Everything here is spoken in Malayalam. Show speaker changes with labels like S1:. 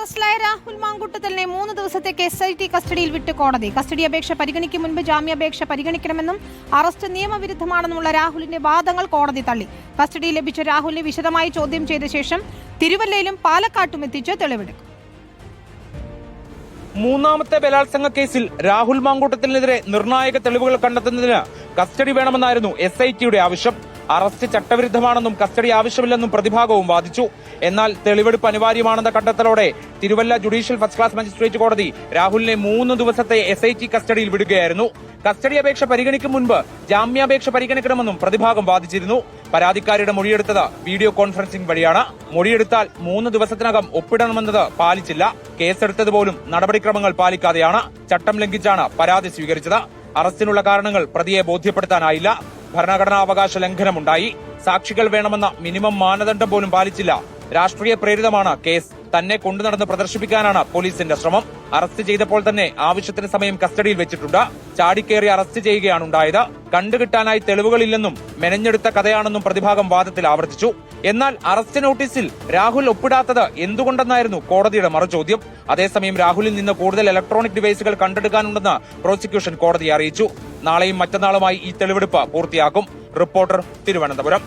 S1: അറസ്റ്റിലായ രാഹുൽ മാങ്കൂട്ടത്തിലിനെ 3 ദിവസത്തേക്ക് SIT കസ്റ്റഡിയിൽ വിട്ട് കോടതി. കസ്റ്റഡി അപേക്ഷ പരിഗണിക്കും മുൻപ് ജാമ്യാപേക്ഷ പരിഗണിക്കണമെന്നും അറസ്റ്റ് നിയമവിരുദ്ധമാണെന്നുമുള്ള രാഹുലിന്റെ വാദങ്ങൾ കോടതി തള്ളി. കസ്റ്റഡിയിൽ ലഭിച്ച രാഹുലിനെ വിശദമായി ചോദ്യം ചെയ്ത ശേഷം തിരുവല്ലയിലും പാലക്കാട്ടും എത്തിച്ച് തെളിവെടുക്കും.
S2: മൂന്നാമത്തെ ബലാത്സംഗ കേസിൽ രാഹുൽ മാങ്കൂട്ടത്തിനെതിരെ നിർണായക തെളിവുകൾ കണ്ടെത്തുന്നതിന് കസ്റ്റഡി വേണമെന്നായിരുന്നു SITയുടെ ആവശ്യം. അറസ്റ്റ് ചട്ടവിരുദ്ധമാണെന്നും കസ്റ്റഡി ആവശ്യമില്ലെന്നും പ്രതിഭാഗവും വാദിച്ചു. എന്നാൽ തെളിവെടുപ്പ് അനിവാര്യമാണെന്ന കണ്ടെത്തലോടെ Thiruvalla judicial first class magistrate കോടതി രാഹുലിനെ 3 ദിവസത്തെ SIT കസ്റ്റഡിയിൽ വിടുകയായിരുന്നു. കസ്റ്റഡി അപേക്ഷ പരിഗണിക്കും മുൻപ് ജാമ്യാപേക്ഷ പരിഗണിക്കണമെന്നും പ്രതിഭാഗം വാദിച്ചിരുന്നു. പരാതിക്കാരിയുടെ മൊഴിയെടുത്തത് വീഡിയോ കോൺഫറൻസിംഗ് വഴിയാണ്. മൊഴിയെടുത്താൽ 3 ദിവസത്തിനകം ഒപ്പിടണമെന്നത് പാലിച്ചില്ല. കേസെടുത്തതുപോലും നടപടിക്രമങ്ങൾ പാലിക്കാതെയാണ്. ചട്ടം ലംഘിച്ചാണ് പരാതി സ്വീകരിച്ചത്. അറസ്റ്റിനുള്ള കാരണങ്ങൾ പ്രതിയെ ബോധ്യപ്പെടുത്താനായില്ല. ഭരണഘടനാവകാശ ലംഘനമുണ്ടായി. സാക്ഷികൾ വേണമെന്ന മിനിമം മാനദണ്ഡം പോലും പാലിച്ചില്ല. രാഷ്ട്രീയ പ്രേരിതമാണ് കേസ്. തന്നെ കൊണ്ടുനടന്ന് പ്രദർശിപ്പിക്കാനാണ് പോലീസിന്റെ ശ്രമം. അറസ്റ്റ് ചെയ്തപ്പോൾ തന്നെ ആവശ്യത്തിന് സമയം കസ്റ്റഡിയിൽ വെച്ചിട്ടുണ്ട്. ചാടിക്കേറി അറസ്റ്റ് ചെയ്യുകയാണ് ഉണ്ടായത്. കണ്ടുകിട്ടാനായി തെളിവുകളില്ലെന്നും മെനഞ്ഞെടുത്ത കഥയാണെന്നും പ്രതിഭാഗം വാദത്തിൽ ആവർത്തിച്ചു. എന്നാൽ അറസ്റ്റ് നോട്ടീസിൽ രാഹുൽ ഒപ്പിടാത്തത് എന്തുകൊണ്ടെന്നായിരുന്നു കോടതിയുടെ മറുചോദ്യം. അതേസമയം രാഹുലിൽ നിന്ന് കൂടുതൽ ഇലക്ട്രോണിക് ഡിവൈസുകൾ കണ്ടെടുക്കാനുണ്ടെന്ന് പ്രോസിക്യൂഷൻ കോടതിയെ അറിയിച്ചു. നാളെയും മറ്റന്നാളുമായി ഈ തെളിവെടുപ്പ് പൂർത്തിയാക്കും. റിപ്പോർട്ടർ, തിരുവനന്തപുരം.